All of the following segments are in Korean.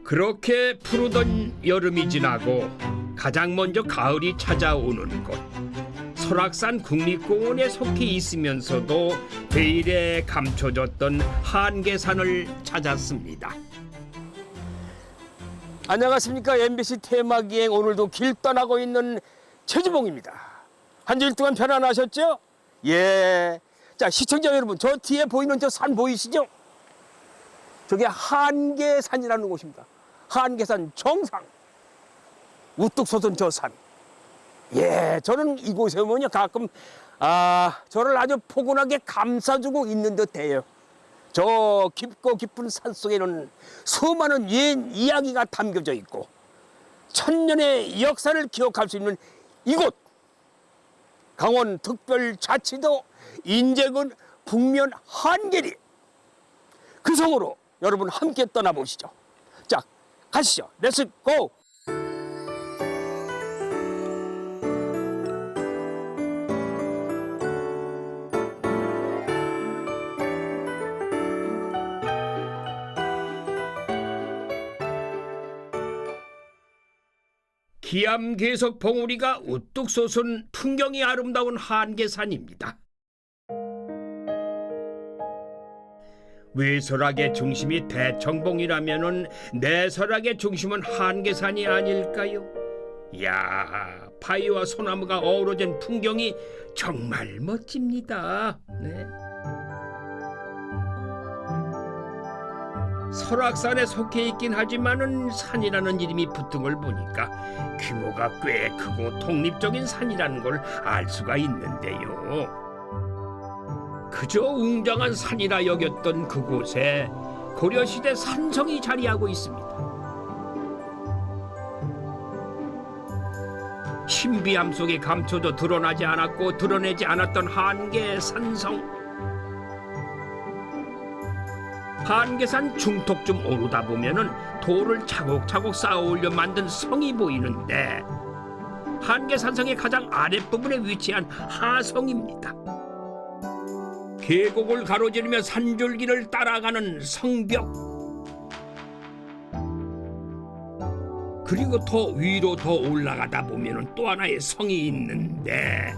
그렇게 푸르던 여름이 지나고 가장 먼저 가을이 찾아오는 곳 설악산 국립공원에 속해 있으면서도 베일에 감춰졌던 한계산을 찾았습니다. 안녕하십니까. MBC 테마기행 오늘도 길 떠나고 있는 최주봉입니다. 한 주일 동안 편안하셨죠? 예. 자, 시청자 여러분, 저 뒤에 보이는 저 산 보이시죠? 저게 한계산이라는 곳입니다. 한계산 정상. 우뚝 솟은 저 산. 예, 저는 이곳에 오면요 가끔 저를 아주 포근하게 감싸주고 있는 듯해요. 저 깊고 깊은 산 속에는 수많은 옛 이야기가 담겨져 있고 천년의 역사를 기억할 수 있는 이곳 강원특별자치도 인제군 북면 한계리 그 성으로 여러분 함께 떠나보시죠. 자, 가시죠. 렛츠 고! 기암괴석 봉우리가 우뚝 솟은 풍경이 아름다운 한계산입니다. 외설악의 중심이 대청봉이라면은 내설악의 중심은 한계산이 아닐까요? 이야, 바위와 소나무가 어우러진 풍경이 정말 멋집니다. 네. 설악산에 속해 있긴 하지만은 산이라는 이름이 붙은 걸 보니까 규모가 꽤 크고 독립적인 산이라는 걸 알 수가 있는데요. 그저 웅장한 산이라 여겼던 그곳에 고려시대 산성이 자리하고 있습니다. 신비함 속에 감춰져 드러나지 않았고 드러내지 않았던 한계 산성. 한계산 중턱쯤 오르다 보면은 돌을 차곡차곡 쌓아 올려 만든 성이 보이는데 한계산성의 가장 아랫부분에 위치한 하성입니다. 계곡을 가로지르며 산줄기를 따라가는 성벽, 그리고 더 위로 더 올라가다 보면은 또 하나의 성이 있는데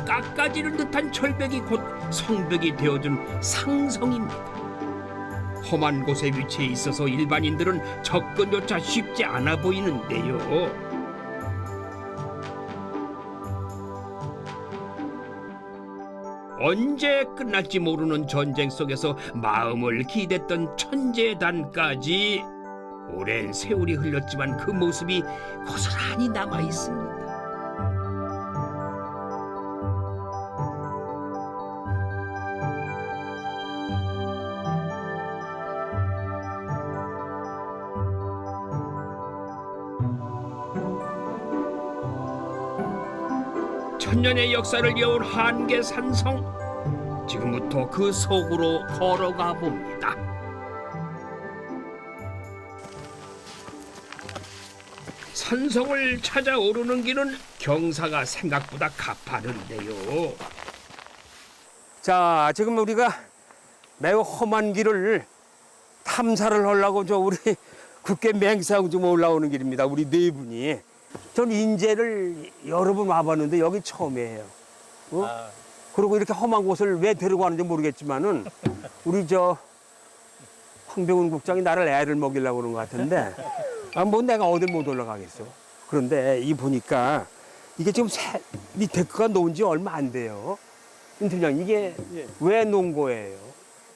깎아지른 듯한 철벽이 곧 성벽이 되어준 상성입니다. 험한 곳에 위치해 있어서 일반인들은 접근조차 쉽지 않아 보이는데요. 언제 끝날지 모르는 전쟁 속에서 마음을 기댔던 천재단까지 오랜 세월이 흘렀지만 그 모습이 고스란히 남아 있습니다. 천년의 역사를 이어온 한계산성, 지금부터 그 속으로 걸어가 봅니다. 산성을 찾아 오르는 길은 경사가 생각보다 가파른데요. 자, 지금 우리가 매우 험한 길을 탐사를 하려고 우리 국계 맹사하고 좀 올라오는 길입니다. 우리 네 분이. 전 인제를 여러 번 와봤는데 여기 처음이에요. 그리고 이렇게 험한 곳을 왜 데리고 가는지 모르겠지만은 우리 황병훈 국장이 나를 애를 먹이려고 그러는 것 같은데 뭐 내가 어딜 못 올라가겠어. 그런데 보니까 이게 지금 이 데크가 놓은 지 얼마 안 돼요. 임 팀장, 이게 왜 놓은 거예요?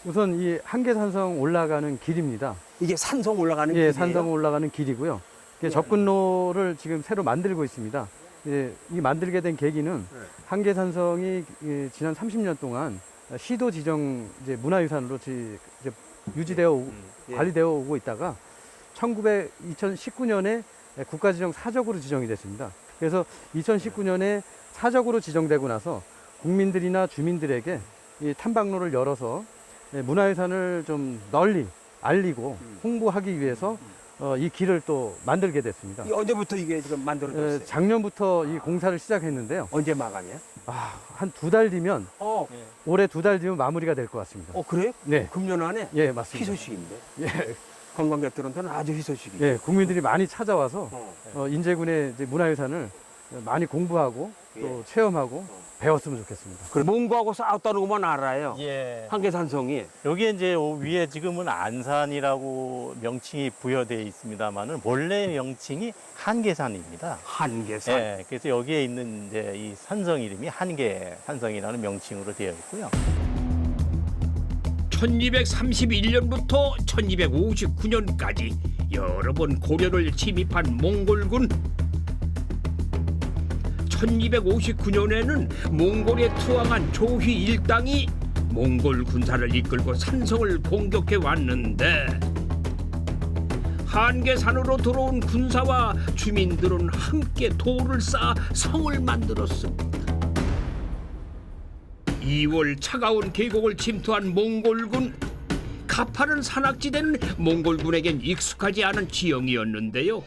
우선 이 한계산성 올라가는 길입니다. 이게 산성 올라가는 길이에요? 예, 산성 올라가는 길이고요. 접근로를 지금 새로 만들고 있습니다. 이 만들게 된 계기는 한계산성이 지난 30년 동안 시도 지정 문화유산으로 유지되어 관리되어 오고 있다가 2019년에 국가지정 사적으로 지정이 됐습니다. 그래서 2019년에 사적으로 지정되고 나서 국민들이나 주민들에게 이 탐방로를 열어서 문화유산을 좀 널리 알리고 홍보하기 위해서 이 길을 또 만들게 됐습니다. 언제부터 이게 지금 만들어졌어요? 작년부터 이 공사를 시작했는데요. 언제 마감이에요? 한 2달 뒤면 올해 2달 뒤면 마무리가 될 것 같습니다. 그래요? 네. 금년 안에? 예, 맞습니다. 희소식인데. 예. 관광객들한테는 아주 희소식이죠. 예, 국민들이 많이 찾아와서 어. 인제군의 이제 문화유산을 많이 공부하고 또 체험하고 배웠으면 좋겠습니다. 그 몽고하고 싸웠다는 것만 알아요. 예. 한계산성이. 여기에 이제 위에 지금은 안산이라고 명칭이 부여되어 있습니다만은 원래 명칭이 한계산입니다. 한계산. 예. 그래서 여기에 있는 이제 이 산성 이름이 한계산성이라는 명칭으로 되어 있고요. 1231년부터 1259년까지 여러 번 고려를 침입한 몽골군. 1259년에는 몽골에 투항한 조휘 일당이 몽골 군사를 이끌고 산성을 공격해 왔는데 한계산으로 들어온 군사와 주민들은 함께 돌을 쌓아 성을 만들었습니다. 2월 차가운 계곡을 침투한 몽골군. 가파른 산악지대는 몽골군에겐 익숙하지 않은 지형이었는데요.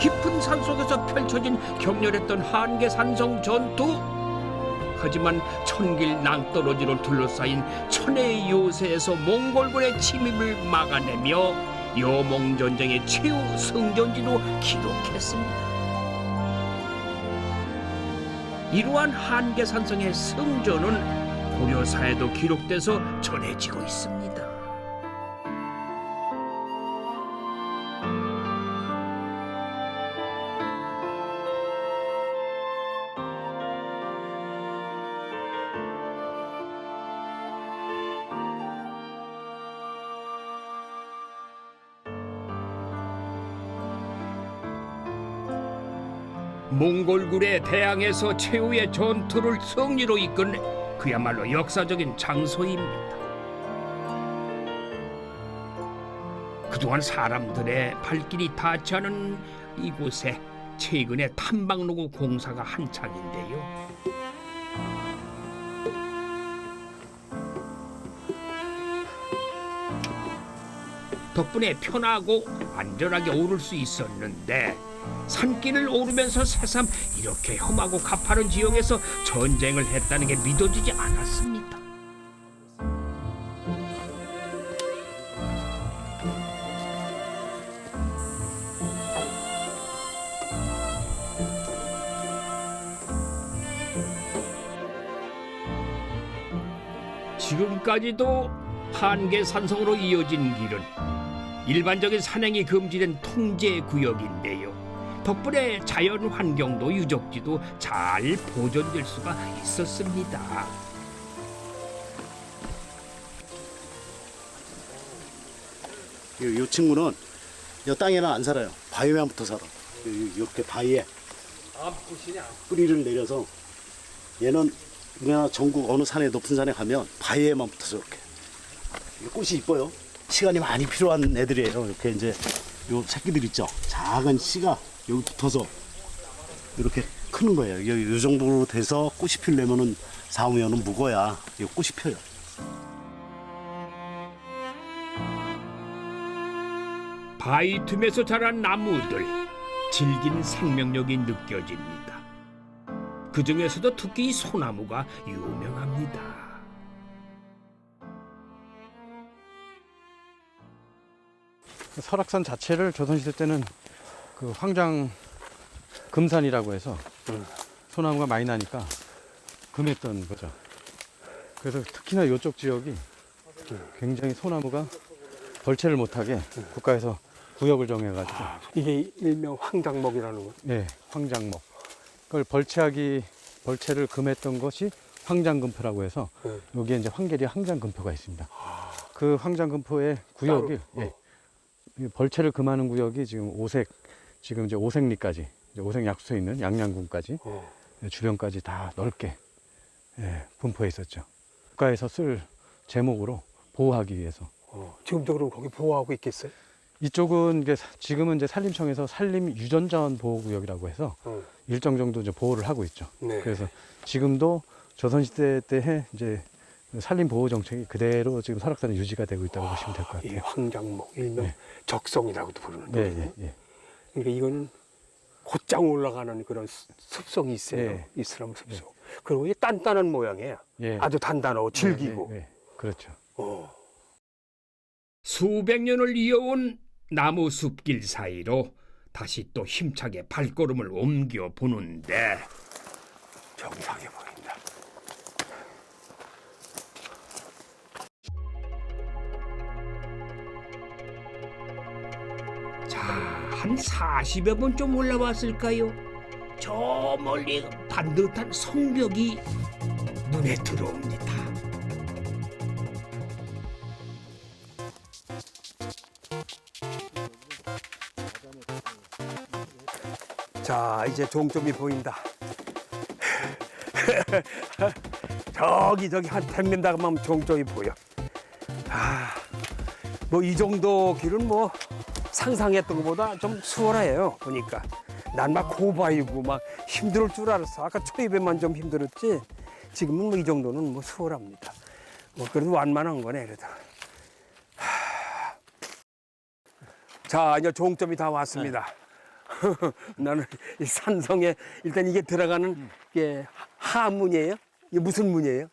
깊은 산속에서 펼쳐진 격렬했던 한계산성 전투. 하지만 천길 낭떠러지로 둘러싸인 천혜의 요새에서 몽골군의 침입을 막아내며 여몽전쟁의 최후 승전지로 기록했습니다. 이러한 한계산성의 승전은 고려사에도 기록돼서 전해지고 있습니다. 몽골군의 대항에서 최후의 전투를 승리로 이끈 그야말로 역사적인 장소입니다. 그동안 사람들의 발길이 닿지 않은 이곳에 최근에 탐방로구 공사가 한창인데요. 덕분에 편하고 안전하게 오를 수 있었는데 산길을 오르면서 새삼 이렇게 험하고 가파른 지형에서 전쟁을 했다는 게 믿어지지 않았습니다. 지금까지도 한계산성으로 이어진 길은 일반적인 산행이 금지된 통제 구역인데요. 덕분에 자연 환경도 유적지도 잘 보존될 수가 있었습니다. 이 친구는 이 땅에는 안 살아요. 바위만 붙어 살아. 이렇게 바위에 뿌리를 내려서 얘는 우리나라 전국 어느 산에 높은 산에 가면 바위에만 붙어서 이렇게. 이 꽃이 이뻐요. 시간이 많이 필요한 애들이에요. 이렇게 이제 요 새끼들 있죠. 작은 씨가 여기 붙어서 이렇게 크는 거예요. 요 정도로 돼서 꽃이 피려면은 4, 5년은 묵어야 이 꽃이 펴요. 바위 틈에서 자란 나무들, 질긴 생명력이 느껴집니다. 그 중에서도 특히 이 소나무가 유명합니다. 설악산 자체를 조선시대 때는 그 황장 금산이라고 해서 소나무가 많이 나니까 금했던 거죠. 그래서 특히나 이쪽 지역이 굉장히 소나무가 벌채를 못하게 국가에서 구역을 정해가지고 이게 일명 황장목이라는 거. 네, 황장목. 그걸 벌채를 금했던 것이 황장금표라고 해서 여기에 이제 황계리 황장금표가 있습니다. 그 황장금표의 구역이 이 벌채를 금하는 구역이 지금 지금 이제 오색리까지, 이제 오색 약수에 있는 양양군까지 주변까지 다 넓게 분포해 있었죠. 국가에서 쓸 제목으로 보호하기 위해서. 지금도 그럼 거기 보호하고 있겠어요? 이쪽은 이게 지금은 이제 산림청에서 산림유전자원 보호구역이라고 해서 일정 정도 이제 보호를 하고 있죠. 네. 그래서 지금도 조선시대 때 이제 산림 보호 정책이 그대로 지금 설악산에 유지가 되고 있다고 보시면 될 것 같아요. 이 황장목, 일명 적성이라고도 부르는데. 네, 예, 예. 그러니까 이거는 곧장 올라가는 그런 습성이 있어요. 네. 이슬람 습성. 그리고 이게 단단한 모양이에요. 예. 아주 단단하고 질기고. 그렇죠. 어. 수백 년을 이어온 나무 숲길 사이로 다시 또 힘차게 발걸음을 옮겨 보는데 정상해 보인다. 자, 한 40여 번 좀 올라왔을까요? 저 멀리 반듯한 성벽이 눈에 들어옵니다. 자, 이제 종점이 보인다. 저기 한 100m 가면 종점이 보여. 뭐 이 정도 길은 뭐 상상했던 것보다 좀 수월해요. 보니까 난 막 고바이고 막 힘들 줄 알았어. 아까 초입에만 좀 힘들었지. 지금은 뭐 이 정도는 뭐 수월합니다. 뭐 그래도 완만한 거네 그래도. 자, 이제 종점이 다 왔습니다. 나는 이 산성에 일단 이게 들어가는 게 하문이에요? 이게 무슨 문이에요?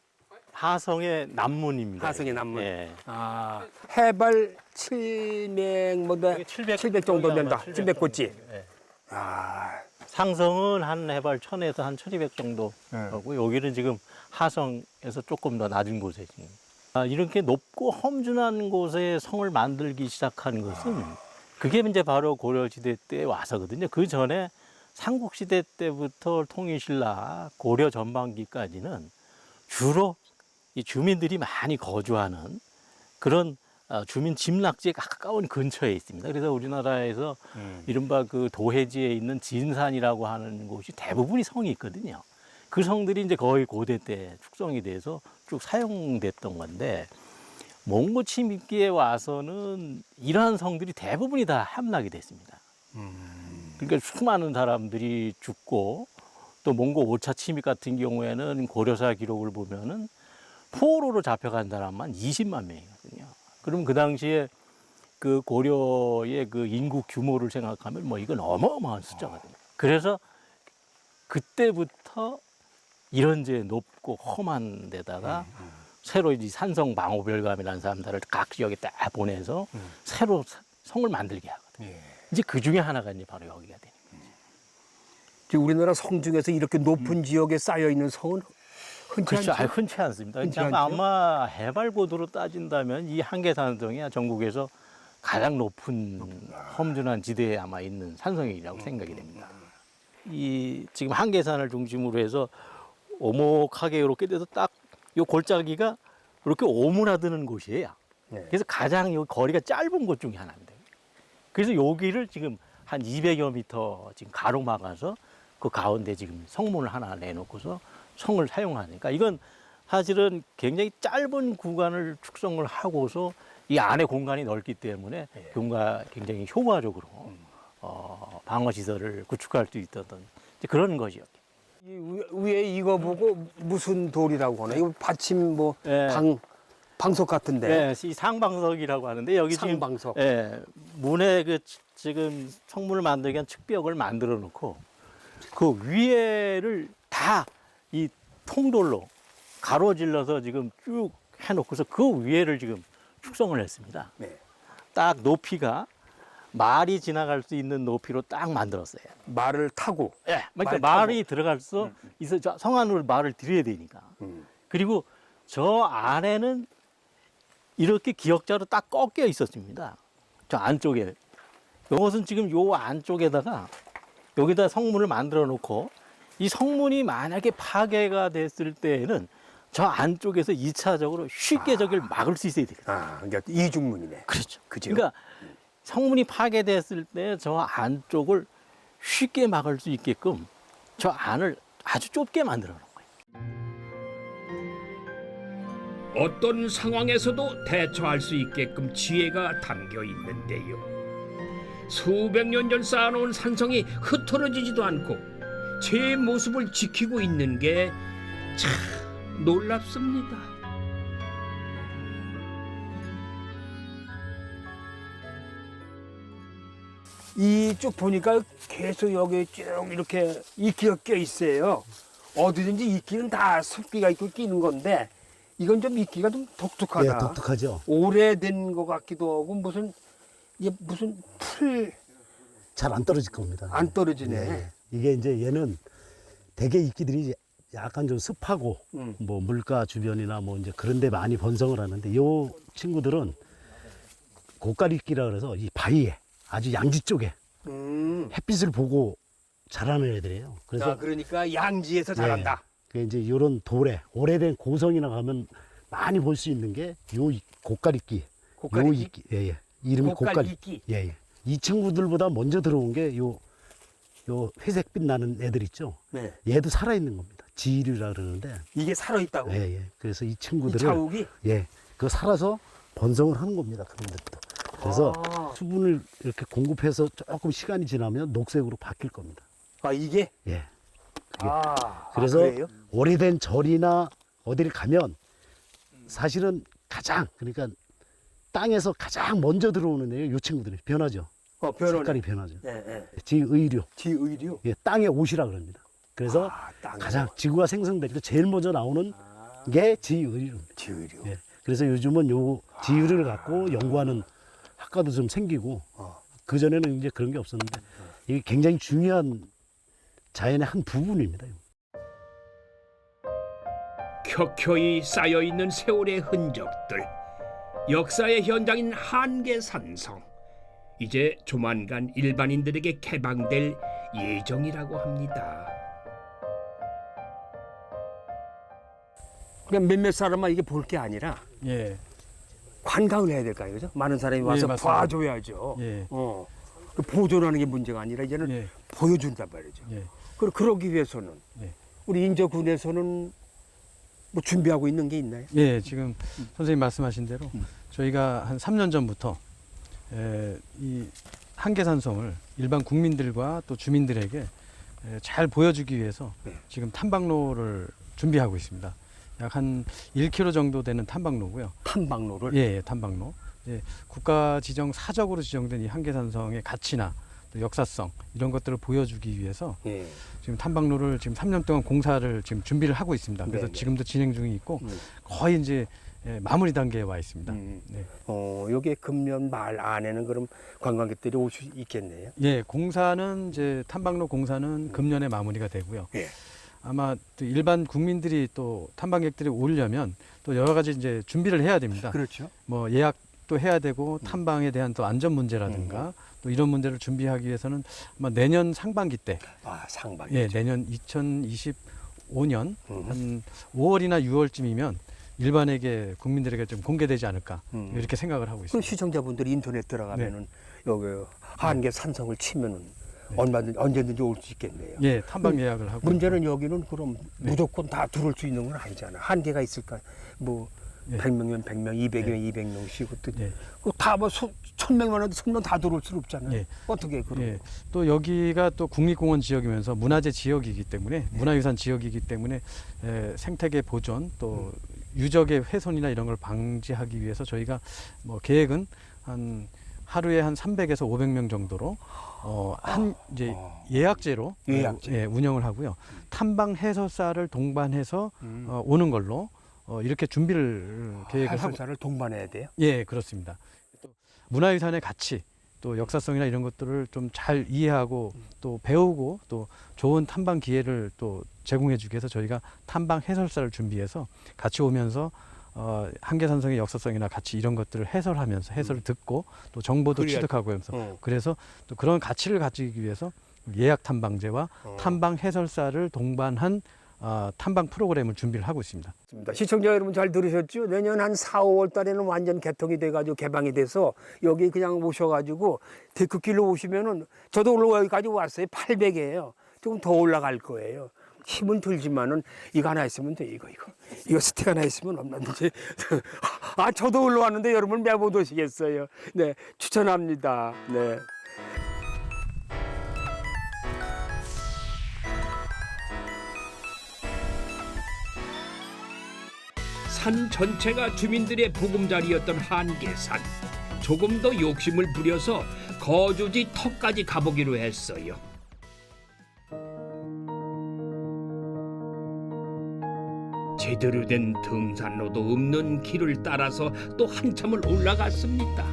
하성의 남문입니다. 하성의 남문. 예. 아, 해발 700뭐다 700 정도 된다. 700 고치. 예. 아, 상성은 한 해발 1000에서 한 1200 정도 하고 여기는 지금 하성에서 조금 더 낮은 곳에 지금. 이렇게 높고 험준한 곳에 성을 만들기 시작한 것은 그게 이제 바로 고려시대 때 와서거든요. 그 전에 삼국시대 때부터 통일신라 고려 전반기까지는 주로 이 주민들이 많이 거주하는 그런 주민 집락지에 가까운 근처에 있습니다. 그래서 우리나라에서 이른바 그 도해지에 있는 진산이라고 하는 곳이 대부분이 성이 있거든요. 그 성들이 이제 거의 고대 때 축성이 돼서 쭉 사용됐던 건데 몽고 침입기에 와서는 이러한 성들이 대부분이 다 함락이 됐습니다. 그러니까 수많은 사람들이 죽고 또 몽고 5차 침입 같은 경우에는 고려사 기록을 보면은 포로로 잡혀간 사람만 20만 명이거든요. 그럼 그 당시에 그 고려의 그 인구 규모를 생각하면 뭐 이건 어마어마한 숫자거든요. 그래서 그때부터 이런 제 높고 험한 데다가 새로 이제 산성 방호별감이라는 사람들을 각 지역에 딱 보내서 새로 성을 만들게 하거든요. 이제 그 중에 하나가 이제 바로 여기가 되는 거죠. 지금 우리나라 성 중에서 이렇게 높은 지역에 쌓여 있는 성은 흔치 그렇죠. 않죠. 흔치 않습니다. 흔치 그러니까 않죠? 아마 해발 고도로 따진다면 이 한계산성이 전국에서 가장 높은 험준한 지대에 아마 있는 산성이라고 생각이 됩니다. 이 지금 한계산을 중심으로 해서 오목하게 이렇게 돼서 딱 요 골짜기가 이렇게 오므라드는 곳이에요. 네. 그래서 가장 요 거리가 짧은 곳 중에 하나입니다. 그래서 여기를 지금 한 200여 미터 지금 가로막아서 그 가운데 지금 성문을 하나 내놓고서 성을 사용하니까 이건 사실은 굉장히 짧은 구간을 축성을 하고서 이 안에 공간이 넓기 때문에 뭔가 굉장히 효과적으로 방어 시설을 구축할 수 있던 그런 것이었죠. 이 위에 이거 보고 무슨 돌이라고 하나? 이거 받침 뭐 예. 방석 같은데. 네, 이 상방석이라고 하는데 여기 상방석. 지금 문에 그 지금 성문을 만들기 위한 측벽을 만들어 놓고 그 위에를 다 이 통돌로 가로질러서 지금 쭉 해놓고서 그 위에를 지금 축성을 했습니다. 네. 딱 높이가 말이 지나갈 수 있는 높이로 딱 만들었어요. 말을 타고. 예, 그러니까 말 말이 들어갈 수 있어 성 안으로 말을 들여야 되니까. 그리고 저 안에는 이렇게 기역자로 딱 꺾여 있었습니다. 저 안쪽에. 이것은 지금 요 안쪽에다가 여기다 성문을 만들어 놓고 이 성문이 만약에 파괴가 됐을 때에는 저 안쪽에서 2차적으로 쉽게 저길 막을 수 있어야 되거든요. 그러니까 이중문이네. 그렇죠. 그죠? 그러니까 성문이 파괴됐을 때 저 안쪽을 쉽게 막을 수 있게끔 저 안을 아주 좁게 만들어 놓은 거예요. 어떤 상황에서도 대처할 수 있게끔 지혜가 담겨 있는데요. 수백 년 전 쌓아놓은 산성이 흐트러지지도 않고 제 모습을 지키고 있는 게 참 놀랍습니다. 이쪽 보니까 계속 여기 쭉 이렇게 이끼가 껴 있어요. 어디든지 이끼는 다 숲기가 있고 끼는 건데 이건 좀 믿기가 좀 독특하다. 예, 독특하죠. 오래된 것 같기도 하고 이게 무슨 풀 잘 안 떨어질 겁니다. 안 떨어지네. 예. 이게 이제 얘는 대개 이끼들이 약간 좀 습하고 뭐 물가 주변이나 뭐 이제 그런 데 많이 번성을 하는데 요 친구들은 고가리끼라 그래서 이 바위에 아주 양지 쪽에 햇빛을 보고 자라는 애들이에요. 그래서 그러니까 양지에서 자란다. 그 이제 요런 돌에 오래된 고성이나 가면 많이 볼 수 있는 게 요 고가리끼. 요 이끼. 예, 예. 이름이 고가리끼. 예, 예. 이 친구들보다 먼저 들어온 게 요 회색빛 나는 애들 있죠. 네. 얘도 살아 있는 겁니다. 지류라 그러는데. 이게 살아 있다고. 예, 예. 그래서 이 이 친구들을 자욱이. 예, 그 살아서 번성을 하는 겁니다. 그런 것도. 그래서 수분을 이렇게 공급해서 조금 시간이 지나면 녹색으로 바뀔 겁니다. 아 이게. 예. 그래서 그래서 오래된 절이나 어디를 가면 사실은 가장 그러니까 땅에서 가장 먼저 들어오는 애요 친구들이 변하죠. 변하네. 색깔이 변하죠. 네. 지의류. 지의류. 예, 땅의 옷이라 그럽니다. 그래서 가장 지구가 생성될 때 제일 먼저 나오는 게 지의류입니다. 지의류. 예. 그래서 요즘은 요 지의류를 갖고 연구하는 학과도 좀 생기고 그 전에는 이제 그런 게 없었는데 이게 굉장히 중요한 자연의 한 부분입니다. 켜켜이 쌓여있는 세월의 흔적들, 역사의 현장인 한계산성, 이제 조만간 일반인들에게 개방될 예정이라고 합니다. 그냥 몇몇 사람만 이게 볼 게 아니라 예. 관광을 해야 될까요, 그죠? 많은 사람이 와서 맞습니다. 봐줘야죠. 예. 그 보존하는 게 문제가 아니라 이제는 예. 보여준단 말이죠. 예. 그러기 위해서는 예. 우리 인제군에서는 뭐 준비하고 있는 게 있나요? 예, 지금 선생님 말씀하신 대로 저희가 한 3년 전부터 이 한계산성을 일반 국민들과 또 주민들에게 잘 보여주기 위해서 네. 지금 탐방로를 준비하고 있습니다. 약 한 1km 정도 되는 탐방로고요. 탐방로를. 예, 예, 탐방로. 예, 국가 지정 사적으로 지정된 이 한계산성의 가치나 또 역사성 이런 것들을 보여주기 위해서 예. 지금 탐방로를 지금 3년 동안 공사를 지금 준비를 하고 있습니다. 그래서 네네. 지금도 진행 중에 있고 거의 이제 마무리 단계에 와 있습니다. 네. 여기 금년 말 안에는 그럼 관광객들이 올 수 있겠네요. 예, 공사는 이제 탐방로 공사는 금년에 마무리가 되고요. 예. 아마 또 일반 국민들이 또 탐방객들이 오려면 또 여러 가지 이제 준비를 해야 됩니다. 그렇죠. 뭐 예약도 해야 되고 탐방에 대한 또 안전 문제라든가 또 이런 문제를 준비하기 위해서는 아마 내년 상반기 때, 상반기. 예, 내년 2025년 한 5월이나 6월쯤이면 일반에게 국민들에게 좀 공개되지 않을까 이렇게 생각을 하고 그럼 있습니다. 시청자분들이 인터넷 들어가면은 여기 한계 산성을 치면은 얼마든지 언제든지 올 수 있겠네요. 예, 탐방 예약을 하고. 문제는 여기는 그럼 무조건 다 들어올 수 있는 건 아니잖아. 한계가 있을까? 뭐 예. 100명이면 100명, 200명, 200명씩 예. 다뭐 1000명만 해도 1000명 다 들어올 수는 없잖아요. 예. 어떻게 그럼? 예, 또 여기가 또 국립공원 지역이면서 문화재 지역이기 때문에 문화유산 지역이기 때문에 생태계 보존 또 유적의 훼손이나 이런 걸 방지하기 위해서 저희가 뭐 계획은 한 하루에 한 300에서 500명 정도로 이제 예약제로 예약제. 운영을 하고요. 탐방 해설사를 동반해서 오는 걸로 이렇게 준비를 계획을 하고. 해설사를 동반해야 돼요. 예, 그렇습니다. 또 문화유산의 가치, 또 역사성이나 이런 것들을 좀 잘 이해하고 또 배우고 또 좋은 탐방 기회를 또 제공해주기 위해서 저희가 탐방 해설사를 준비해서 같이 오면서 한계산성의 역사성이나 가치 이런 것들을 해설하면서 해설을 듣고 또 정보도 취득하고 하면서 그래서 또 그런 가치를 가지기 위해서 예약 탐방제와 탐방 해설사를 동반한 탐방 프로그램을 준비를 하고 있습니다. 시청자 여러분 잘 들으셨죠? 내년 한 4, 5월 달에는 완전 개통이 돼가지고 개방이 돼서 여기 그냥 오셔가지고 데크길로 오시면은 저도 오늘 여기까지 왔어요. 800이에요. 조금 더 올라갈 거예요. 힘은 들지만은 이거 하나 있으면 돼. 이거 스틱 하나 있으면 얼마든지. 저도 올라왔는데 여러분 몇 번 오시겠어요. 네, 추천합니다. 네. 산 전체가 주민들의 보금자리였던 한계산. 조금 더 욕심을 부려서 거주지 턱까지 가보기로 했어요. 제대로 된 등산로도 없는 길을 따라서 또 한참을 올라갔습니다.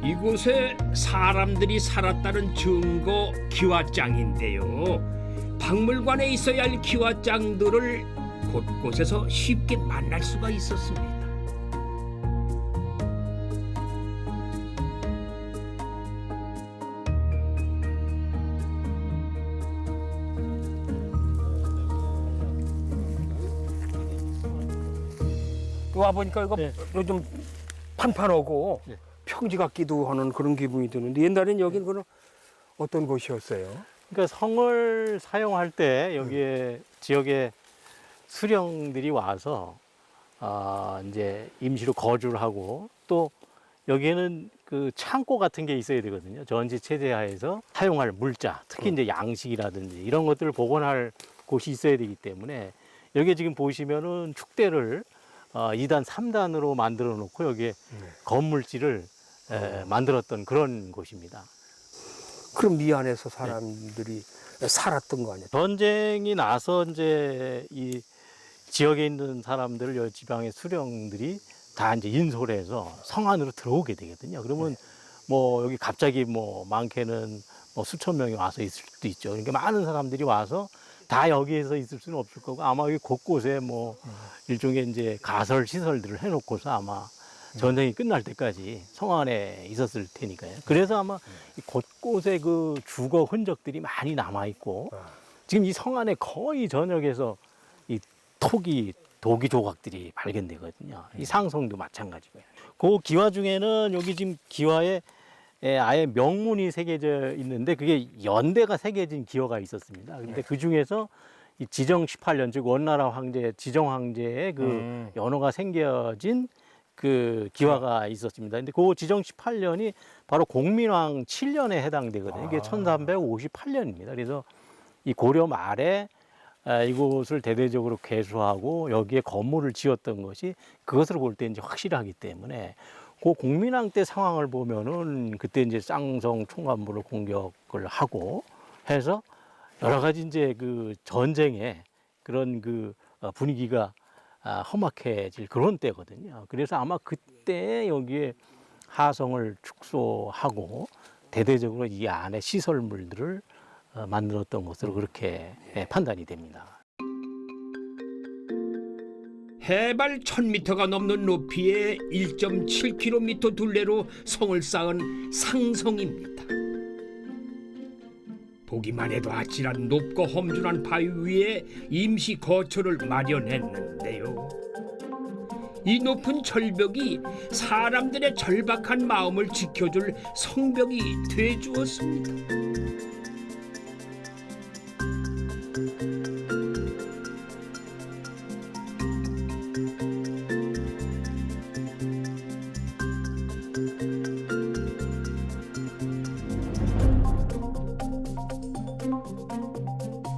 이곳에 사람들이 살았다는 증거 기와장인데요. 박물관에 있어야 할 기와장들을 곳곳에서 쉽게 만날 수가 있었습니다. 와 보니까 이거 네. 좀 판판하고 네. 평지 같기도 하는 그런 기분이 드는데 옛날엔 여기는 그럼 어떤 곳이었어요? 그러니까 성을 사용할 때 여기에 지역에 수령들이 와서 이제 임시로 거주를 하고 또 여기에는 그 창고 같은 게 있어야 되거든요. 전지 체제 하에서 사용할 물자, 특히 이제 양식이라든지 이런 것들을 보관할 곳이 있어야 되기 때문에 여기에 지금 보시면은 축대를 2단, 3단으로 만들어 놓고 여기에 건물지를 만들었던 그런 곳입니다. 그럼 이 안에서 사람들이 살았던 거 아니에요? 전쟁이 나서 이제 이 지역에 있는 사람들을 여 지방의 수령들이 다 이제 인솔해서 성 안으로 들어오게 되거든요. 그러면 뭐 여기 갑자기 뭐 많게는 뭐 수천 명이 와서 있을 수도 있죠. 그러니까 많은 사람들이 와서 다 여기에서 있을 수는 없을 거고 아마 여기 곳곳에 뭐 일종의 이제 가설 시설들을 해놓고서 아마 전쟁이 끝날 때까지 성 안에 있었을 테니까요. 그래서 아마 이 곳곳에 그 주거 흔적들이 많이 남아 있고 지금 이 성 안에 거의 전역에서 이 도기 조각들이 발견되거든요. 이 상성도 마찬가지고요. 그 기와 중에는 여기 지금 기와에 아예 명문이 새겨져 있는데 그게 연대가 새겨진 기와가 있었습니다. 근데 그 중에서 이 지정 18년 즉 원나라 황제 지정 황제의 그 연호가 새겨진 그 기와가 있었습니다. 근데 그 지정 18년이 바로 공민왕 7년에 해당되거든요. 이게 1358년입니다. 그래서 이 고려 말에 이곳을 대대적으로 개수하고 여기에 건물을 지었던 것이 그것을 볼 때 이제 확실하기 때문에 그 공민왕 때 상황을 보면은 그때 이제 쌍성 총관부를 공격을 하고 해서 여러 가지 이제 그 전쟁에 그런 그 분위기가 험악해질 그런 때거든요. 그래서 아마 그때 여기에 하성을 축소하고 대대적으로 이 안에 시설물들을 만들었던 것으로 그렇게 판단이 됩니다. 해발 1000m가 넘는 높이에 1.7km 둘레로 성을 쌓은 상성입니다. 보기만 해도 아찔한 높고 험준한 바위 위에 임시 거처를 마련했는데요. 이 높은 절벽이 사람들의 절박한 마음을 지켜줄 성벽이 되주었습니다.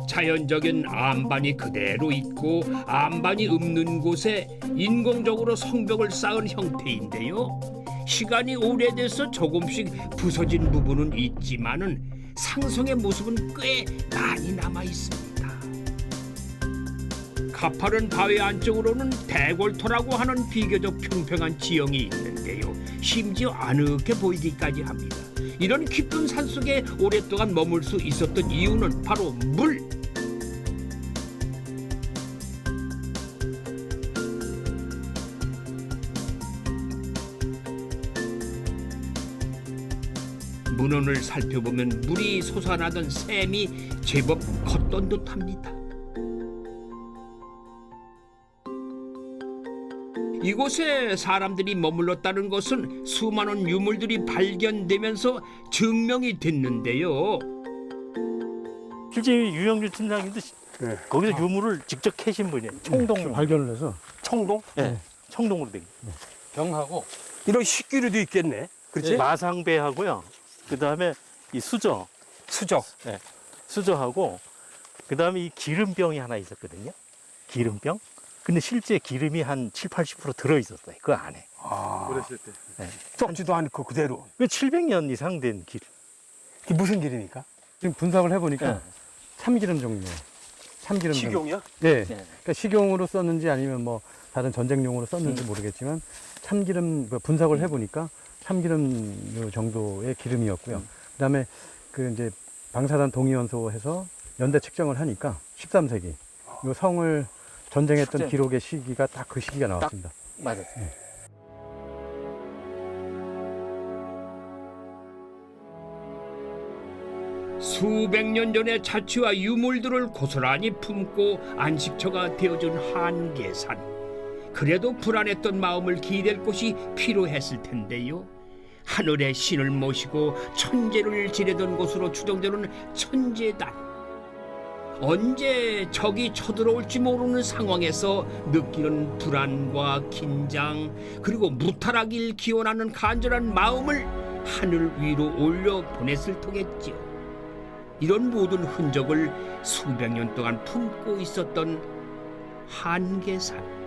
자연적인 암반이 그대로 있고 암반이 없는 곳에 인공적으로 성벽을 쌓은 형태인데요. 시간이 오래돼서 조금씩 부서진 부분은 있지만은 상성의 모습은 꽤 많이 남아 있습니다. 가파른 바위 안쪽으로는 대골토라고 하는 비교적 평평한 지형이 있는데요. 심지어 아늑해 보이기까지 합니다. 이런 깊은 산속에 오랫동안 머물 수 있었던 이유는 바로 물. 문헌을 살펴보면 물이 솟아나던 샘이 제법 컸던 듯합니다. 이곳에 사람들이 머물렀다는 것은 수많은 유물들이 발견되면서 증명이 됐는데요. 실제 유영준 팀장님도 거기서 유물을 직접 캐신 분이에요. 청동 발견을 해서 청동? 네, 청동으로 된 병하고 이런 식기류도 있겠네. 그렇지? 마상배하고요. 그 다음에 이 수저, 수저. 수저하고 그 다음에 이 기름병이 하나 있었거든요. 기름병. 근데 실제 기름이 한 7, 80% 들어 있었어요. 그 안에. 어렸을 때. 썩지도 않고 그대로. 그 700년 이상 된 기름. 이게 무슨 기름입니까? 지금 분석을 해보니까 네. 참기름 종류. 참기름 종류. 식용이요? 네. 네. 그러니까 식용으로 썼는지 아니면 뭐 다른 전쟁용으로 썼는지 모르겠지만 참기름 분석을 해보니까 참기름 정도의 기름이었고요. 그다음에 그 이제 방사단 동위원소에서 연대 측정을 하니까 13세기 이 성을 전쟁했던 축제. 기록의 시기가 딱 그 시기가 나왔습니다. 맞아요. 수백 년 전의 자취와 유물들을 고스란히 품고 안식처가 되어준 한계산. 그래도 불안했던 마음을 기댈 곳이 필요했을 텐데요. 하늘의 신을 모시고 천재를 지내던 곳으로 추정되는 천재단. 언제 적이 쳐들어올지 모르는 상황에서 느끼는 불안과 긴장, 그리고 무탈하길 기원하는 간절한 마음을 하늘 위로 올려 보냈을 터겠지요. 이런 모든 흔적을 수백 년 동안 품고 있었던 한계산.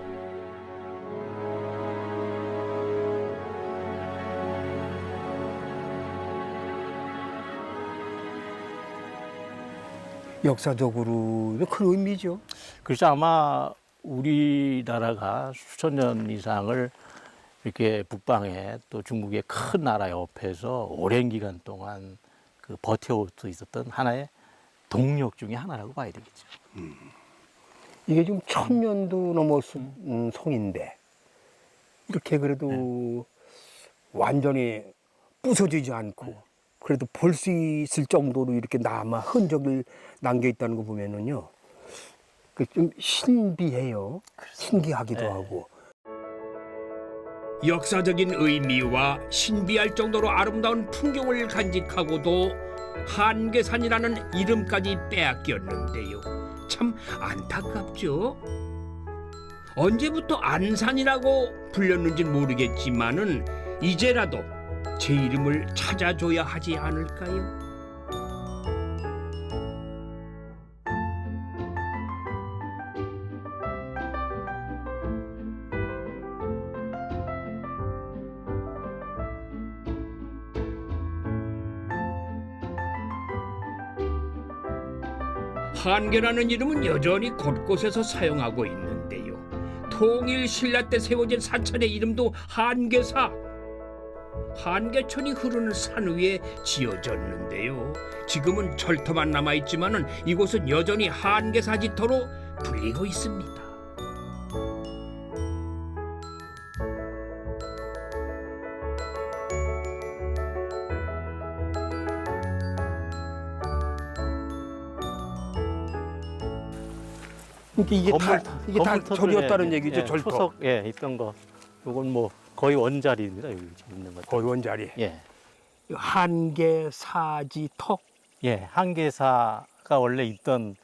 역사적으로 큰 의미죠. 그래서 아마 우리나라가 수천 년 이상을 이렇게 북방에 또 중국의 큰 나라 옆에서 오랜 기간 동안 그 버텨올 수 있었던 하나의 동력 중에 하나라고 봐야 되겠죠. 이게 지금 1000년도 넘었은 성인데 이렇게 그래도 완전히 부서지지 않고 그래도 볼 수 있을 정도로 이렇게 남아 흔적을 남겨 있다는 거 보면은요, 그 좀 신비해요. 신기하기도 하고. 역사적인 의미와 신비할 정도로 아름다운 풍경을 간직하고도 한계산이라는 이름까지 빼앗겼는데요. 참 안타깝죠. 언제부터 안산이라고 불렸는지는 모르겠지만은 이제라도 제 이름을 찾아줘야 하지 않을까요? 한계라는 이름은 여전히 곳곳에서 사용하고 있는데요. 통일 신라 때 세워진 사찰의 이름도 한계사. 한계천이 흐르는 산 위에 지어졌는데요. 지금은 절터만 남아있지만은 이곳은 여전히 한계사 지터로 불리고 있습니다. 그러니까 이게 다 건물터들에 절이었다는 얘기죠. 예, 절터. 초석 있던 거. 요건 뭐 거의 원자리입니다. 여기 지금 있는 것. 거의 원자리. 예. 한계사지터. 예, 한계사가 원래 있던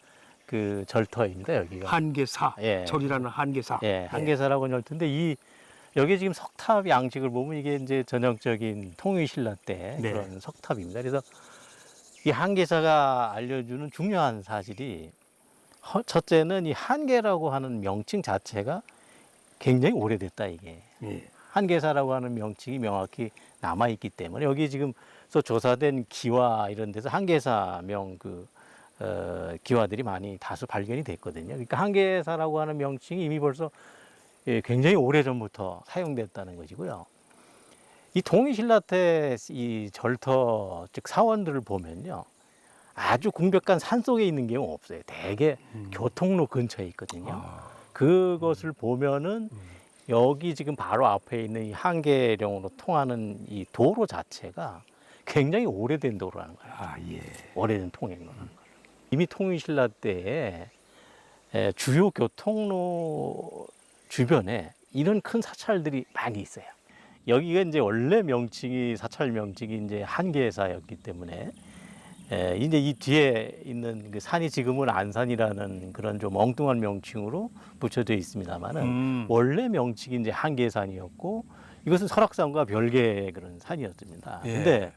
그 절터입니다. 여기가. 한계사. 예. 절이라는 한계사. 예, 한계사라고 절터인데 이 여기 지금 석탑 양식을 보면 이게 이제 전형적인 통일신라 때 네. 그런 석탑입니다. 그래서 이 한계사가 알려주는 중요한 사실이 첫째는 이 한계라고 하는 명칭 자체가 굉장히 오래됐다 이게. 예. 한계사라고 하는 명칭이 명확히 남아있기 때문에 여기 지금 조사된 기와 이런 데서 한계사명 기와들이 많이 다수 발견이 됐거든요. 그러니까 한계사라고 하는 명칭이 이미 벌써 굉장히 오래전부터 사용됐다는 것이고요. 이 통일신라 때 이 절터 즉 사원들을 보면요. 아주 궁벽간 산 속에 있는 경우 없어요. 대개 교통로 근처에 있거든요. 그것을 보면은 여기 지금 바로 앞에 있는 이 한계령으로 통하는 이 도로 자체가 굉장히 오래된 도로라는 거예요. 아, 예. 오래된 통행로라는 거예요. 이미 통일신라 때에 주요 교통로 주변에 이런 큰 사찰들이 많이 있어요. 여기가 이제 원래 명칭이 사찰 명칭이 이제 한계사였기 때문에 이제 이 뒤에 있는 그 산이 지금은 안산이라는 그런 좀 엉뚱한 명칭으로 붙여져 있습니다만은 원래 명칭이 이제 한계산이었고 이것은 설악산과 별개의 그런 산이었습니다. 예. 근데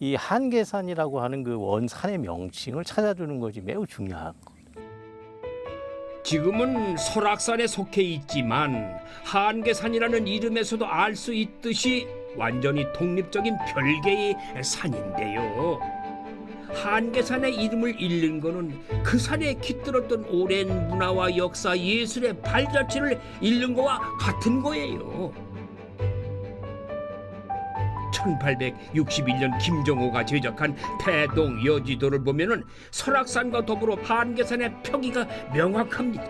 이 한계산이라고 하는 그 원산의 명칭을 찾아주는 것이 매우 중요한 거. 지금은 설악산에 속해 있지만 한계산이라는 이름에서도 알 수 있듯이 완전히 독립적인 별개의 산인데요. 한계산의 이름을 잃는 것은 그 산에 깃들었던 오랜 문화와 역사, 예술의 발자취를 잃는 것과 같은 거예요. 1861년 김정호가 제작한 태동 여지도를 보면은 설악산과 더불어 한계산의 표기가 명확합니다.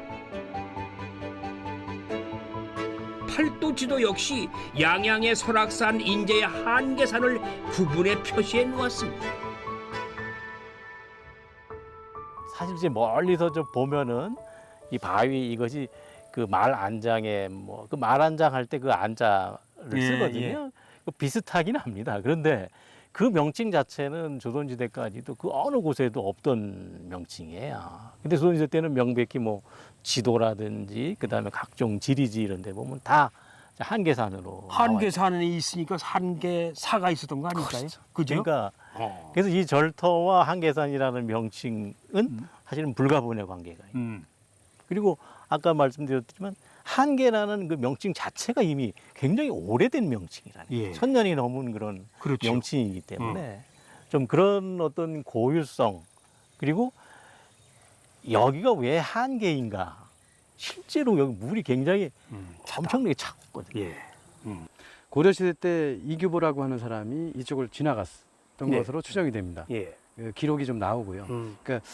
팔도 지도 역시 양양의 설악산, 인제의 한계산을 구분해 표시해 놓았습니다. 사실 이제 멀리서 좀 보면은 이 바위 이것이 그 말 안장에 뭐 그 말 안장 할 때 그 안자를 쓰거든요. 그 비슷하긴 합니다. 그런데 그 명칭 자체는 조선시대까지도 그 어느 곳에도 없던 명칭이에요. 근데 조선시대 때는 명백히 뭐 지도라든지 그다음에 각종 지리지 이런 데 보면 다 한계산으로 한계산에 있으니까 한계사가 있었던 거 아닐까요? 그죠? 그러니까 그래서 이 절터와 한계산이라는 명칭은 사실은 불가분의 관계가 있어요. 그리고 아까 말씀드렸지만 한계라는 그 명칭 자체가 이미 굉장히 오래된 명칭이라는 예. 1000년이 넘은 그런 그렇죠. 명칭이기 때문에 좀 그런 어떤 고유성 그리고 여기가 왜 한계인가 실제로 여기 물이 굉장히 엄청나게 차거든요. 예. 고려시대 때 이규보라고 하는 사람이 이쪽을 지나갔던 네. 것으로 추정이 됩니다. 예. 그 기록이 좀 나오고요. 그러니까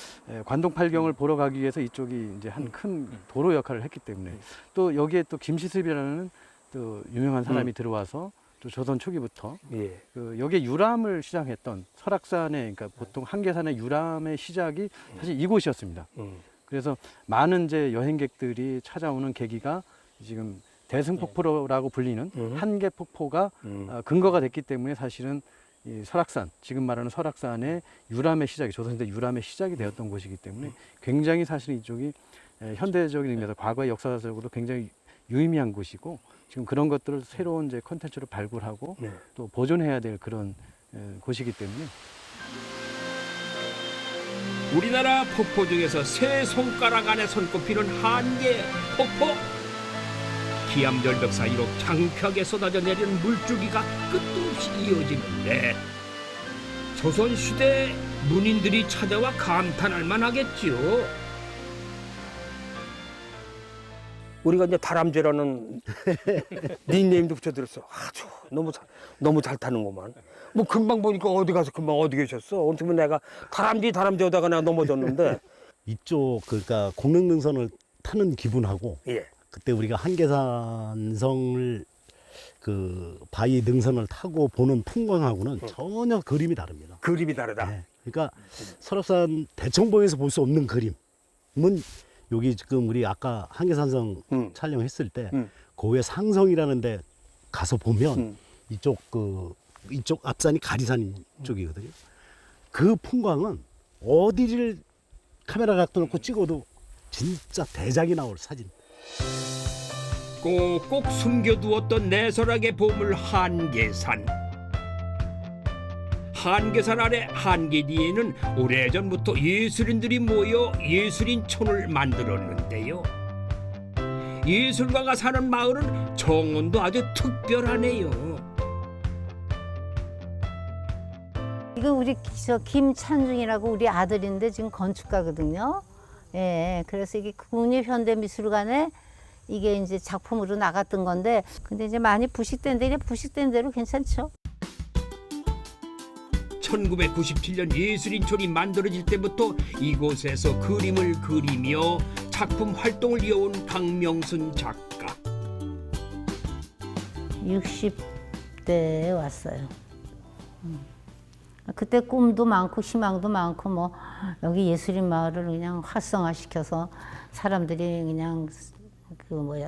관동팔경을 보러 가기 위해서 이쪽이 이제 한 큰 도로 역할을 했기 때문에 또 여기에 또 김시습이라는 또 유명한 사람이 들어와서 또 조선 초기부터 예. 그 여기에 유람을 시작했던 설악산에 그러니까 보통 한계산의 유람의 시작이 사실 이곳이었습니다. 그래서 많은 이제 여행객들이 찾아오는 계기가 지금 대승폭포라고 불리는 한계폭포가 근거가 됐기 때문에 사실은 이 설악산, 지금 말하는 설악산의 유람의 시작이 조선시대 유람의 시작이 되었던 곳이기 때문에 굉장히 사실 이쪽이 현대적인 의미에서 과거의 역사적으로 굉장히 유의미한 곳이고 지금 그런 것들을 새로운 이제 콘텐츠로 발굴하고 네. 또 보존해야 될 그런 곳이기 때문에 우리나라 폭포 중에서 세 손가락 안에 손꼽히는 한계 폭포. 기암절벽 사이로 장벽에 쏟아져 내리는 물줄기가 끝도 없이 이어지는데 조선시대 문인들이 찾아와 감탄할 만하겠지요. 우리가 이제 다람쥐라는 닉네임도 붙여드렸어. 아주 너무 잘 타는구만. 뭐 금방 보니까 어디 가서 금방 어디 계셨어. 어쩌면 내가 다람쥐 하다가 내가 넘어졌는데. 이쪽 그러니까 공릉능선을 타는 기분하고 예. 그때 우리가 한계산성을 그 바위 능선을 타고 보는 풍광하고는 전혀 그림이 다릅니다. 그림이 다르다. 네. 그러니까 설악산 대청봉에서 볼 수 없는 그림은 여기 지금 우리 아까 한계산성 촬영했을 때 고외 상성이라는 데 가서 보면 이쪽 앞산이 가리산 쪽이거든요. 그 풍광은 어디를 카메라 갖다 놓고 찍어도 진짜 대작이 나올 사진. 꼭꼭 숨겨두었던 내설악의 보물 한계산. 한계산 아래 한계 뒤에는 오래전부터 예술인들이 모여 예술인촌을 만들었는데요. 예술가가 사는 마을은 정원도 아주 특별하네요. 이거 우리 저 김찬중이라고 우리 아들인데 지금 건축가거든요. 예, 그래서 이게 국립현대미술관에 이게 이제 작품으로 나갔던 건데, 근데 이제 많이 부식된데 이제 부식된 대로 괜찮죠. 1997년 예술인촌이 만들어질 때부터 이곳에서 그림을 그리며 작품 활동을 이어온 강명순 작가. 60대에 왔어요. 그때 꿈도 많고 희망도 많고 뭐 여기 예술인 마을을 그냥 활성화시켜서 사람들이 그냥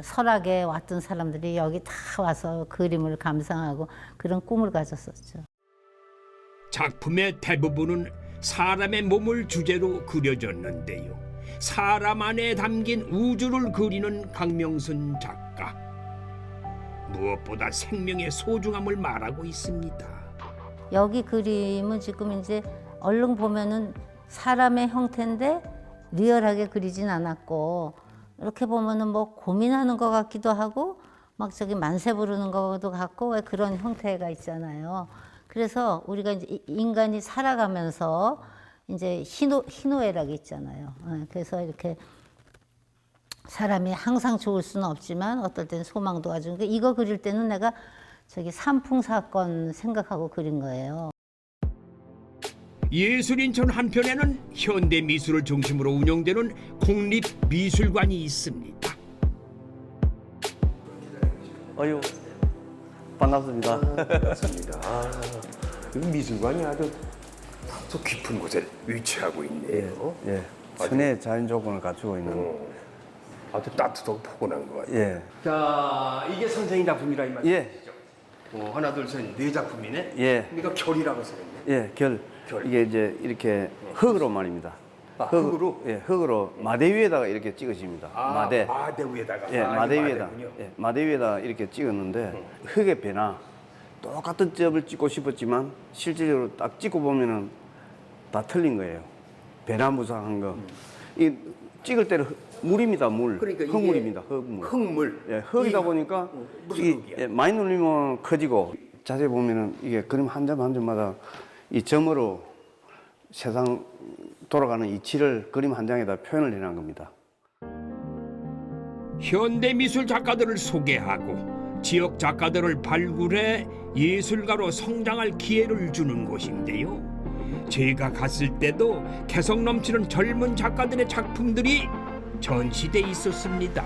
설악에 왔던 사람들이 여기 다 와서 그림을 감상하고 그런 꿈을 가졌었죠. 작품의 대부분은 사람의 몸을 주제로 그려졌는데요. 사람 안에 담긴 우주를 그리는 강명순 작가. 무엇보다 생명의 소중함을 말하고 있습니다. 여기 그림은 지금 이제 얼른 보면은 사람의 형태인데 리얼하게 그리진 않았고 이렇게 보면은 뭐 고민하는 것 같기도 하고 막 저기 만세 부르는 것도 같고 왜 그런 형태가 있잖아요. 그래서 우리가 이제 인간이 살아가면서 이제 희노애락이 있잖아요. 그래서 이렇게 사람이 항상 좋을 수는 없지만 어떨 때는 소망도 가지고 이거 그릴 때는 내가 저기 삼풍 사건 생각하고 그린 거예요. 예술인촌 한편에는 현대 미술을 중심으로 운영되는 공립미술관이 있습니다. 어유 반갑습니다. 맞습니다. 미술관이 아주 저 깊은 곳에 위치하고 있네요. 예, 천혜의 자연 조건을 갖추고 있는. 아주 따뜻하고 포근한 것 같아요. 예, 자, 이게 선생님 작품이라 이 말씀이시죠? 예, 하나, 둘, 셋, 네 작품이네. 예, 그러니까 결이라고 써있네. 예, 결. 이게 이제 이렇게 흙으로 말입니다. 흙으로? 예, 흙으로 마대 위에다가 이렇게 찍으십니다. 마대. 마대 위에다가. 예, 마대 위에다. 마대군요. 예, 마대 위에다 이렇게 찍었는데 흙의 변화. 똑같은 점을 찍고 싶었지만 실질적으로 딱 찍고 보면은 다 틀린 거예요. 변화무쌍한 거. 이 찍을 때는 물입니다, 물. 그러니까 이게 흙물입니다, 흙물. 흙물. 예, 흙이다 보니까 무슨 이 흙이야? 예, 많이 눌리면 커지고 자세히 보면은 이게 그림 한 점 한 점마다 이 점으로 세상 돌아가는 이치를 그림 한 장에다 표현을 해놓은 겁니다. 현대미술 작가들을 소개하고 지역 작가들을 발굴해 예술가로 성장할 기회를 주는 곳인데요. 제가 갔을 때도 개성 넘치는 젊은 작가들의 작품들이 전시돼 있었습니다.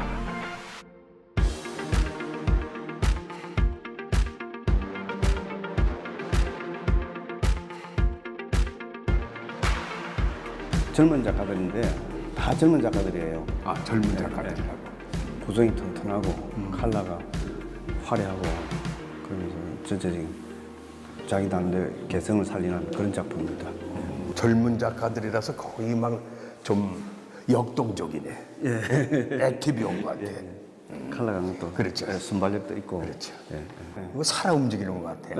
젊은 작가들인데 다 젊은 작가들이에요. 아, 젊은 작가들이라고. 구성이 튼튼하고 컬러가 화려하고 그러면서 전체적인 자기 나름대로 개성을 살리는 그런 작품입니다. 젊은 작가들이라서 거의 막 좀 역동적이네. 액티브한 것 같아. 컬러가 또 그렇죠. 예, 순발력도 있고. 그렇죠. 예, 예. 이거 살아 움직이는 것 같아.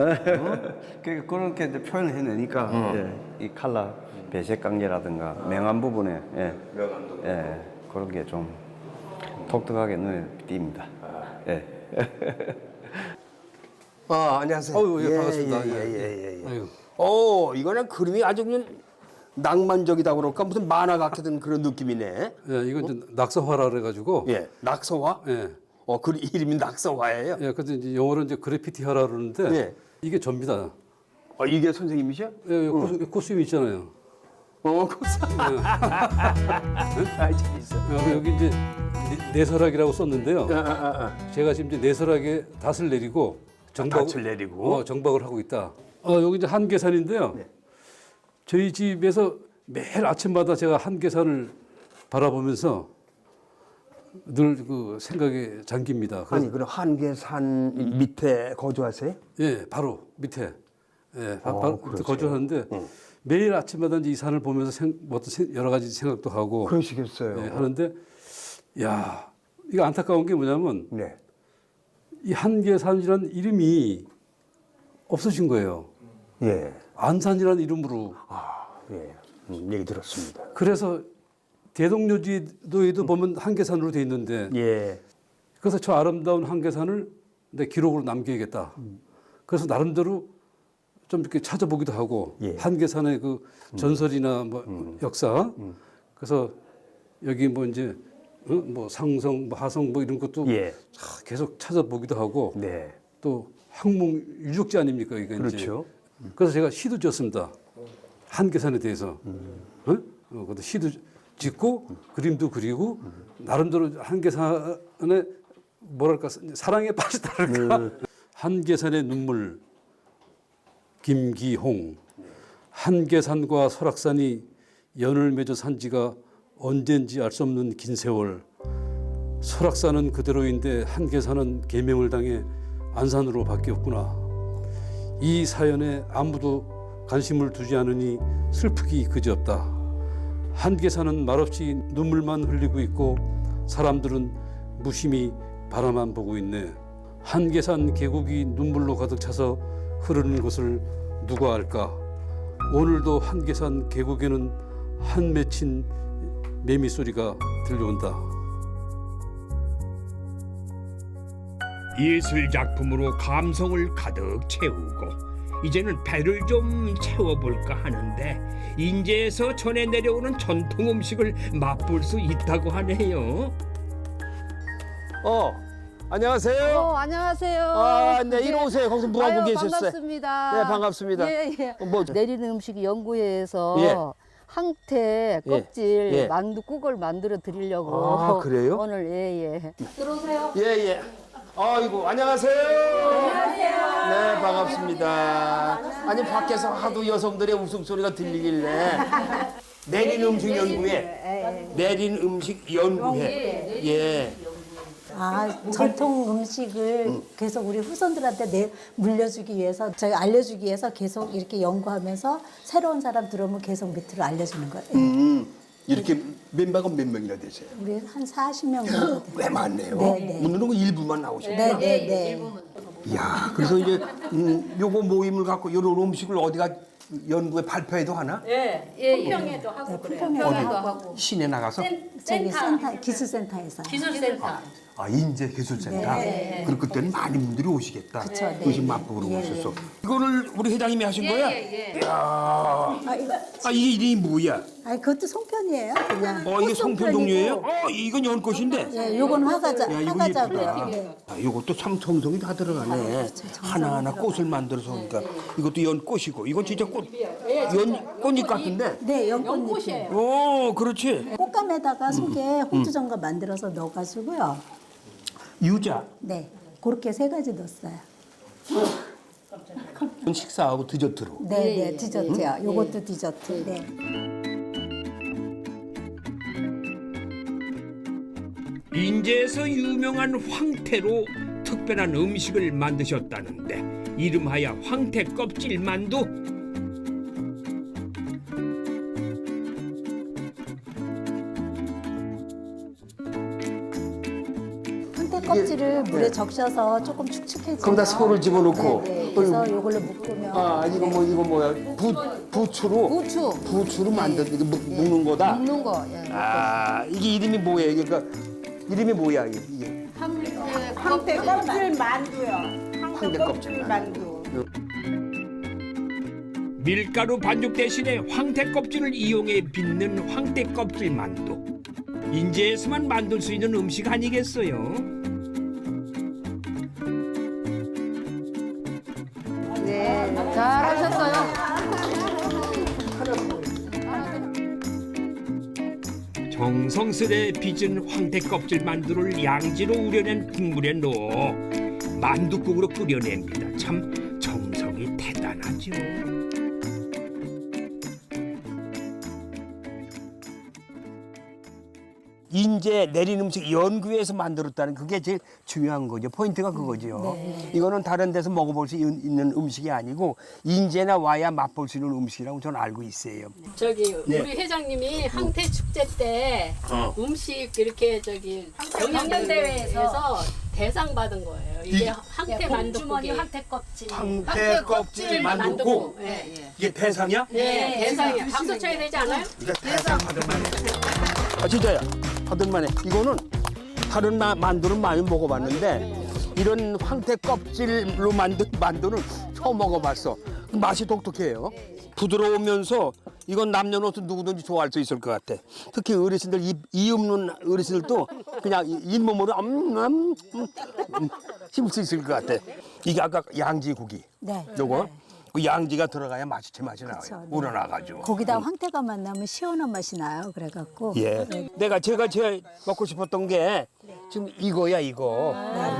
그러니까 그렇게 이제 표현을 해내니까 예, 이 컬러 배색 관계라든가 명암 부분에 예, 그런 게 좀 독특하게 눈에 띕니다. 예. 안녕하세요. 예, 반갑습니다. 예. 아이고. 이거는 그림이 아주 그냥 낭만적이다 그럴까 무슨 만화 같은 그런 느낌이네. 예, 이건 이제 낙서화라 그래가지고. 예, 낙서화. 예. 그 이름이 낙서화예요. 예, 근데 이제 영어로 이제 그래피티화라 그러는데 예. 이게 접니다. 이게 선생님이셔? 예, 코스튬 있잖아요. 재밌어. 여기 이제 내설학이라고 썼는데요. 제가 지금 이제 내설학에 닷을 내리고 닻을 내리고. 정박을 하고 있다. 여기 이제 한계산인데요. 네. 저희 집에서 매일 아침마다 제가 한계산을 바라보면서 늘 그 생각에 잠깁니다. 아니 그럼 한계산 밑에 거주하세요? 예, 바로 밑에. 예, 바로 밑에 그러세요. 거주하는데 매일 아침마다 이제 이 산을 보면서 여러 가지 생각도 하고 그러시겠어요. 예, 하는데 야, 이거 안타까운 게 뭐냐면 네. 이 한계산이라는 이름이 없어진 거예요. 예. 안산이라는 이름으로. 예. 얘기 들었습니다. 그래서 대동여지도에도 보면 한계산으로 돼 있는데 예. 그래서 저 아름다운 한계산을 내 기록으로 남겨야겠다. 그래서 나름대로 좀 이렇게 찾아보기도 하고 예. 한계산의 그 전설이나 뭐 역사. 그래서 여기 뭐 이제 뭐 상성, 뭐 하성 뭐 이런 것도 예. 계속 찾아보기도 하고 네. 또 항목 유적지 아닙니까 이게 그렇죠. 이제. 그래서 제가 시도 지었습니다. 한계산에 대해서. 그것도 시도 짓고 그림도 그리고 나름대로 한계산에 뭐랄까 사랑에 빠지다랄까. 한계산의 눈물 김기홍. 한계산과 설악산이 연을 맺어 산 지가 언젠지 알 수 없는 긴 세월. 설악산은 그대로인데 한계산은 개명을 당해 안산으로 바뀌었구나. 이 사연에 아무도 관심을 두지 않으니 슬프기 그지없다. 한계산은 말없이 눈물만 흘리고 있고 사람들은 무심히 바라만 보고 있네. 한계산 계곡이 눈물로 가득 차서 흐르는 것을 누가 알까? 오늘도 한계산 계곡에는 한 맺힌 매미 소리가 들려온다. 예술 작품으로 감성을 가득 채우고 이제는 배를 좀 채워볼까 하는데 인제에서 전해 내려오는 전통 음식을 맛볼 수 있다고 하네요. 안녕하세요. 안녕하세요. 아, 네, 이리 오세요. 거기서 뭐 하고 아유, 계셨어요? 반갑습니다. 네, 반갑습니다. 예, 예. 뭐, 내리는 음식 연구회에서 예. 항태 예. 껍질 예. 만두국을 만들어 드리려고 아, 그래요? 오늘 예예. 예, 예. 아이고, 안녕하세요. 네, 반갑습니다. 아니, 밖에서 하도 여성들의 웃음소리가 들리길래 내린 음식 연구회. 내린 음식 연구회. 예. 전통 음식을 계속 우리 후손들한테 물려주기 위해서, 저희 알려주기 위해서 계속 이렇게 연구하면서 새로운 사람 들어오면 계속 밑으로 알려주는 거예요. 이렇게 멤버가 몇 명이나 되세요? 우리 한 40명 정도 돼요. 꽤 많네요. 네, 네. 오늘은 일부만 나오셨구나. 네. 이야, 그래서 이제 요거 모임을 갖고 이런 음식을 어디가 연구에 발표회도 하나? 품평회도 하고 시내 나가서? 저기 센터, 기술센터에서. 아, 인제 기술센터. 그리고 그때는 많은 분들이 오시겠다. 그쵸, 네. 음식 맛보러 오셨어. 이거를 우리 회장님이 하신 거야? 이야. 이게 이름이 뭐야? 그것도 송편이에요. 그냥. 이게 송편 종류예요? 이건 연꽃인데. 예, 요건 화과자, 야, 이거 화과자고요. 예쁘다. 네. 이것도 참 정성이 다 들어가네. 하나하나 꽃을 만들어서 그러니까 이것도 연꽃이고 이건 진짜 꽃잎 같은데. 네, 연꽃잎이에요. 오, 그렇지. 꽃감에다가 속에 호두전과 만들어서 넣어가지고요. 유자. 네, 그렇게 3가지 넣었어요. 식사하고 디저트로. 네, 디저트요. 요것도 디저트. 네. 인제에서 유명한 황태로 특별한 음식을 만드셨다는데 이름하여 황태 껍질 만두. 황태 껍질을 물에 적셔서 조금 축축해지면 거기다 소를 집어넣고. 네, 그래서 요걸로 묶으면 이거 뭐야? 부추로. 부추로 만든 이거 묶는 거다. 먹는 거. 예. 이게 이름이 뭐예요? 그러니까 이름이 뭐야 이게? 황태 껍질 만두요. 황태 껍질 만두. 밀가루 반죽 대신에 황태 껍질을 이용해 빚는 황태 껍질 만두. 인제에서만 만들 수 있는 음식 아니겠어요? 네, 잘하셨어요. 정성스레 빚은 황태 껍질 만두를 양지로 우려낸 국물에 넣어 만두국으로 끓여냅니다. 참 정성이 대단하죠. 인제 내린 음식 연구에서 만들었다는 그게 제일 중요한 거죠. 포인트가 그거죠. 이거는 다른 데서 먹어볼 수 있는 음식이 아니고 인제나 와야 맛볼 수 있는 음식이라고 저는 알고 있어요. 저기 네. 우리 회장님이 황태 축제 때 음식 이렇게 저기 경연 대회에서 대상 받은 거예요. 이게 황태 만두국이 황태 껍질. 황태 껍질 만두국. 예. 이게 대상이야? 네, 대상이야. 박수 쳐야 되지 않아요? 이거 대상 받을만해. 진짜야. 받을만해. 이거는 다른 만두는 많이 먹어봤는데 이런 황태 껍질로 만든 만두는 처음 먹어봤어. 맛이 독특해요. 부드러우면서 이건 남녀노소 누구든지 좋아할 수 있을 것 같아. 특히 어르신들 이 없는 어르신들도 그냥 잇몸으로 씹을 수 있을 것 같아. 이게 아까 양지고기. 네. 요거 그 양지가 들어가야 맛이 제맛이 나와요. 그쵸, 네. 우러나가지고. 거기다 황태가 만나면 시원한 맛이 나요. 그래가지고 예. 제가 제일 먹고 싶었던 게 지금 이거야 이거.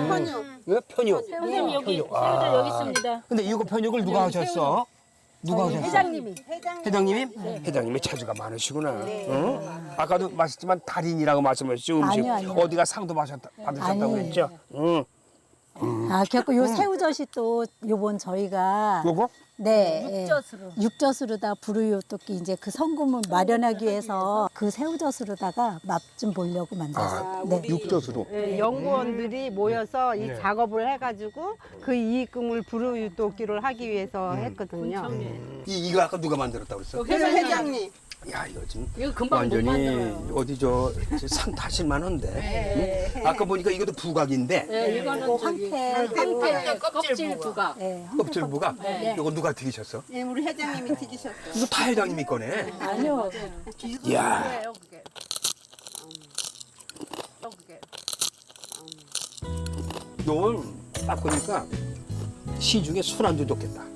편육. 편육. 선생님 여기 편육. 새우젓 여기 있습니다. 근데 이거 편육을 누가 하셨어? 누가 하셨어? 회장님이. 회장님이? 회장님이 재주가 많으시구나. 응? 아까도 맛있지만 달인이라고 말씀하셨죠. 음식. 아니요. 어디가 상도 받으셨다고 아니에요. 그랬죠? 응. 그래갖고 요 새우젓이 또 요번 저희가 요거? 네, 육젓으로다 부르요토끼 이제 그 성금을 마련하기 위해서 그 새우젓으로다가 맛 좀 보려고 만들었어요. 네. 육젓으로. 연구원들이 모여서 이 작업을 해가지고 그 이익금을 불우유도기를 하기 위해서 했거든요. 이거 아까 누가 만들었다고 그랬어? 회장님. 야 이거 지금 이거 금방 못 완전히 만들어요. 어디 산 타실 만한데. 아까 보니까 이것도 부각인데 네, 이거는 저기 황태 껍질 부각. 껍질 부각. 이거 누가 튀기셨어? 네, 우리 회장님이 튀기셨어요. 이거 다 회장님이 거네. 아니요. 이야. 넌 딱 보니까 시중에 술안주 좋겠다.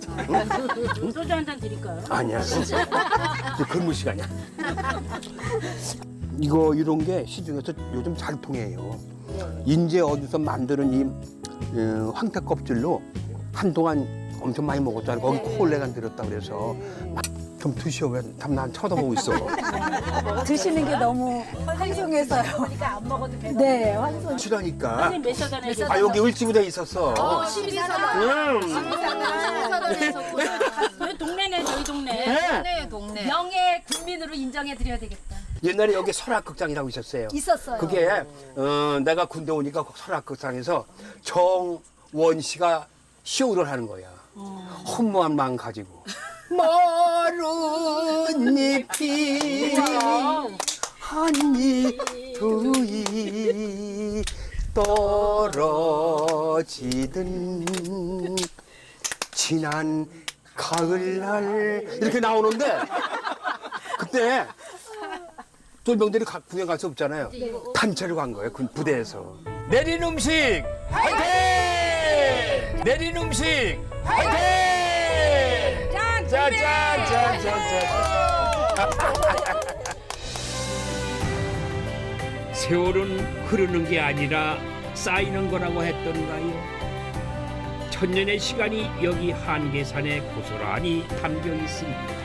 소주 한 잔 드릴까요? 아니야. 이제 근무 시간이야. 이거 이런 게 시중에서 요즘 잘 통해요. 인제 어디서 만드는 이 황태 껍질로 한동안 엄청 많이 먹었잖아. 거기 콜레가 들었다 그래서 좀 드셔. 왜 난 쳐다보고 있어. 드시는 게 너무 환송해서요. 그러니까 안 먹어도 되나? 네, 환송. 치라니까. 선생님 몇 사단에 아 여기 을지부대에 있었어. 12사단. 12사단에서 왜 동네네 저희 동네. 네, 동네. 명예 국민으로 인정해 드려야 되겠다. 옛날에 여기 설악극장이라고 있었어요. 있었어요. 그게 내가 군대 오니까 설악극장에서 정원 씨가 쇼를 하는 거야. 헛무한 마음 가지고 마른 잎이 한잎 두잎 떨어지든 지난 가을날 이렇게 나오는데 그때 똘병들이 구경 갈 수 없잖아요. 단체로 간 거예요. 군 부대에서. 내린 음식 화이팅! 내린 음식 화이팅! 짠짠짠짠짠. 세월은 흐르는 게 아니라 쌓이는 거라고 했던가요? 천년의 시간이 여기 한계산에 고스란히 담겨 있습니다.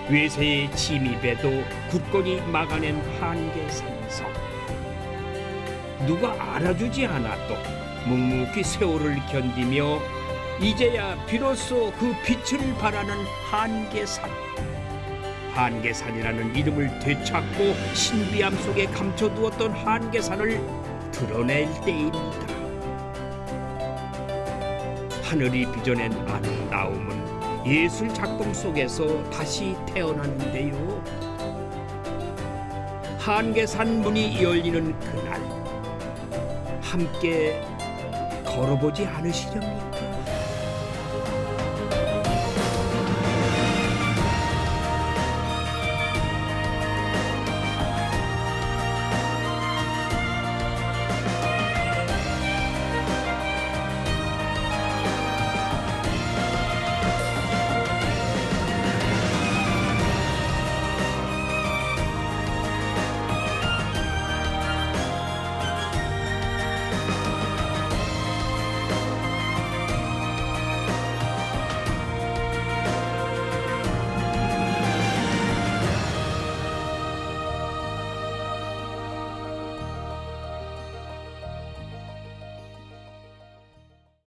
외세의 침입에도 굳건히 막아낸 한계산성. 누가 알아주지 않아도 묵묵히 세월을 견디며 이제야 비로소 그 빛을 발하는 한계산. 한계산이라는 이름을 되찾고 신비함 속에 감춰두었던 한계산을 드러낼 때입니다. 하늘이 빚어낸 아름다움은 예술 작품 속에서 다시 태어나는데요. 한계산 문이 열리는 그날 함께 걸어보지 않으시렵니까?